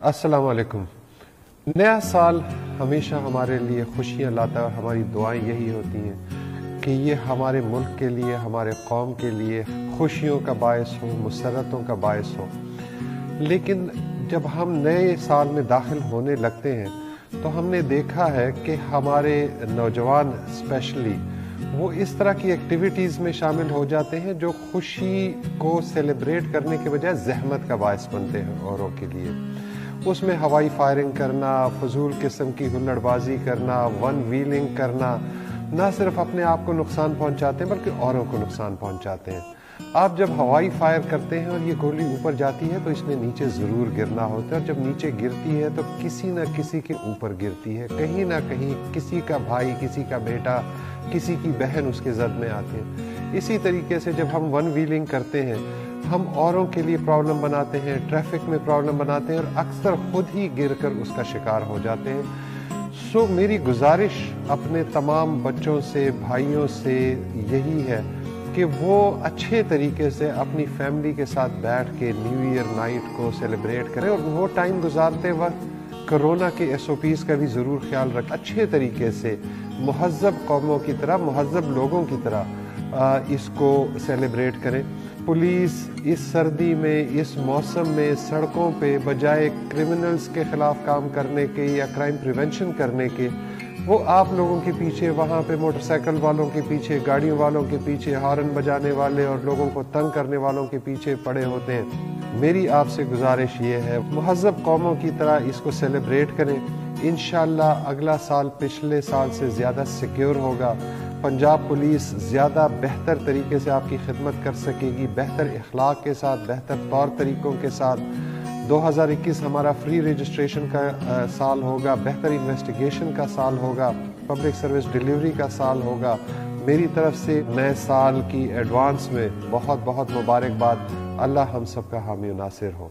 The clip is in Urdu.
السلام علیکم۔ نیا سال ہمیشہ ہمارے لیے خوشیاں لاتا ہے اور ہماری دعائیں یہی ہوتی ہیں کہ یہ ہمارے ملک کے لیے، ہمارے قوم کے لیے خوشیوں کا باعث ہو، مسرتوں کا باعث ہو۔ لیکن جب ہم نئے سال میں داخل ہونے لگتے ہیں تو ہم نے دیکھا ہے کہ ہمارے نوجوان اسپیشلی وہ اس طرح کی ایکٹیویٹیز میں شامل ہو جاتے ہیں جو خوشی کو سیلیبریٹ کرنے کے بجائے زحمت کا باعث بنتے ہیں اوروں کے لیے۔ اس میں ہوائی فائرنگ کرنا، فضول قسم کی ہلڑ بازی کرنا، ون ویلنگ کرنا، نہ صرف اپنے آپ کو نقصان پہنچاتے ہیں بلکہ اوروں کو نقصان پہنچاتے ہیں۔ آپ جب ہوائی فائر کرتے ہیں اور یہ گولی اوپر جاتی ہے تو اس نے نیچے ضرور گرنا ہوتا ہے، اور جب نیچے گرتی ہے تو کسی نہ کسی کے اوپر گرتی ہے، کہیں نہ کہیں کسی کا بھائی، کسی کا بیٹا، کسی کی بہن اس کے زد میں آتے ہیں۔ اسی طریقے سے جب ہم ون ویلنگ کرتے ہیں ہم اوروں کے لیے پرابلم بناتے ہیں، ٹریفک میں پرابلم بناتے ہیں اور اکثر خود ہی گر کر اس کا شکار ہو جاتے ہیں۔ میری گزارش اپنے تمام بچوں سے، بھائیوں سے یہی ہے کہ وہ اچھے طریقے سے اپنی فیملی کے ساتھ بیٹھ کے نیو ایئر نائٹ کو سیلیبریٹ کریں، اور وہ ٹائم گزارتے وقت کرونا کے SOPs کا بھی ضرور خیال رکھیں، اچھے طریقے سے مہذب قوموں کی طرح، مہذب لوگوں کی طرح اس کو سیلیبریٹ کریں۔ پولیس اس سردی میں، اس موسم میں سڑکوں پہ بجائے کرمنلز کے خلاف کام کرنے کے یا کرائم پریونشن کرنے کے، وہ آپ لوگوں کے پیچھے، وہاں پہ موٹر سائیکل والوں کے پیچھے، گاڑیوں والوں کے پیچھے، ہارن بجانے والے اور لوگوں کو تنگ کرنے والوں کے پیچھے پڑے ہوتے ہیں۔ میری آپ سے گزارش یہ ہے مہذب قوموں کی طرح اس کو سیلیبریٹ کریں۔ انشاءاللہ اگلا سال پچھلے سال سے زیادہ سیکیور ہوگا، پنجاب پولیس زیادہ بہتر طریقے سے آپ کی خدمت کر سکے گی، بہتر اخلاق کے ساتھ، بہتر طور طریقوں کے ساتھ۔ 2021 ہمارا فری رجسٹریشن کا سال ہوگا، بہتر انویسٹیگیشن کا سال ہوگا، پبلک سروس ڈیلیوری کا سال ہوگا۔ میری طرف سے نئے سال کی ایڈوانس میں بہت بہت مبارکباد۔ اللہ ہم سب کا حامی و ناصر ہو۔